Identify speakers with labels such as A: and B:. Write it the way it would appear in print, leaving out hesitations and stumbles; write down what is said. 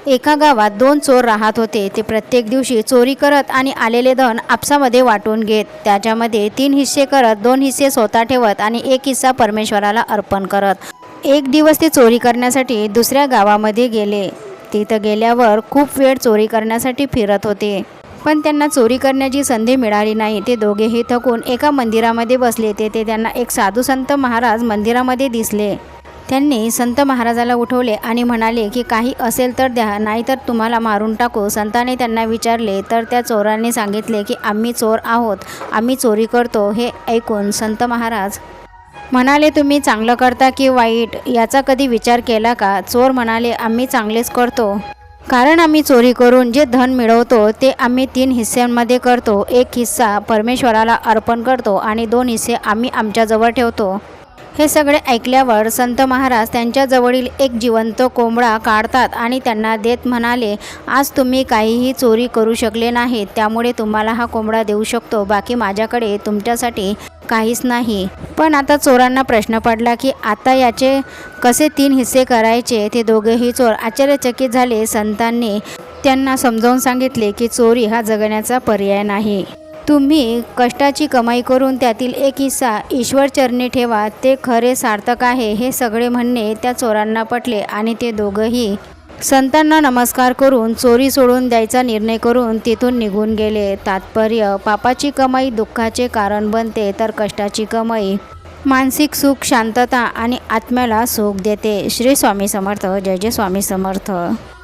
A: एका गावात दोन चोर राहत होते. ते प्रत्येक दिवशी चोरी करत आणि आलेले धन आपसामध्ये वाटून घेत. त्याच्यामध्ये 3 हिस्से करत, 2 हिस्से स्वतः ठेवत आणि 1 हिस्सा परमेश्वराला अर्पण करत. एक दिवस ते चोरी करण्यासाठी दुसऱ्या गावामध्ये गेले. तिथं गेल्यावर खूप वेळ चोरी करण्यासाठी फिरत होते, पण त्यांना चोरी करण्याची संधी मिळाली नाही. ते दोघेही थकून एका मंदिरामध्ये बसले. तेथे त्यांना एक साधू संत महाराज मंदिरामध्ये दिसले. त्यांनी संत महाराजाला उठवले आणि म्हणाले की काही असेल तर द्या, नाहीतर तुम्हाला मारून टाकू. संतांनी त्यांना विचारले तर त्या चोरांनी सांगितले की आम्ही चोर आहोत, आम्ही चोरी करतो. हे ऐकून संत महाराज म्हणाले, तुम्ही चांगलं करता की वाईट याचा कधी विचार केला का? चोर म्हणाले, आम्ही चांगलेच करतो, कारण आम्ही चोरी करून जे धन मिळवतो ते आम्ही 3 हिस्स्यांमध्ये करतो. 1 हिस्सा परमेश्वराला अर्पण करतो आणि 2 हिस्से आम्ही आमच्याजवळ ठेवतो. हे सगळे ऐकल्यावर संत महाराज त्यांच्याजवळील एक जिवंत कोंबडा काढतात आणि त्यांना देत म्हणाले, आज तुम्ही काहीही चोरी करू शकले नाहीत, त्यामुळे तुम्हाला हा कोंबडा देऊ शकतो. बाकी माझ्याकडे तुमच्यासाठी काहीच नाही. पण आता चोरांना प्रश्न पडला की आता याचे कसे 3 हिस्से करायचे? ते दोघेही चोर आश्चर्यचकित झाले. संतांनी त्यांना समजावून सांगितले की चोरी हा जगण्याचा पर्याय नाही. तुम्ही कष्टाची कमाई करून त्यातील 1 हिस्सा ईश्वरचरणी ठेवा, ते खरे सार्थक आहे. हे सगळे म्हणणे त्या चोरांना पटले आणि ते दोघंही संतांना नमस्कार करून चोरी सोडून द्यायचा निर्णय करून तिथून निघून गेले. तात्पर्य: पापाची कमाई दुःखाचे कारण बनते, तर कष्टाची कमाई मानसिक सुख, शांतता आणि आत्म्याला सुख देते. श्री स्वामी समर्थ. जय जय स्वामी समर्थ.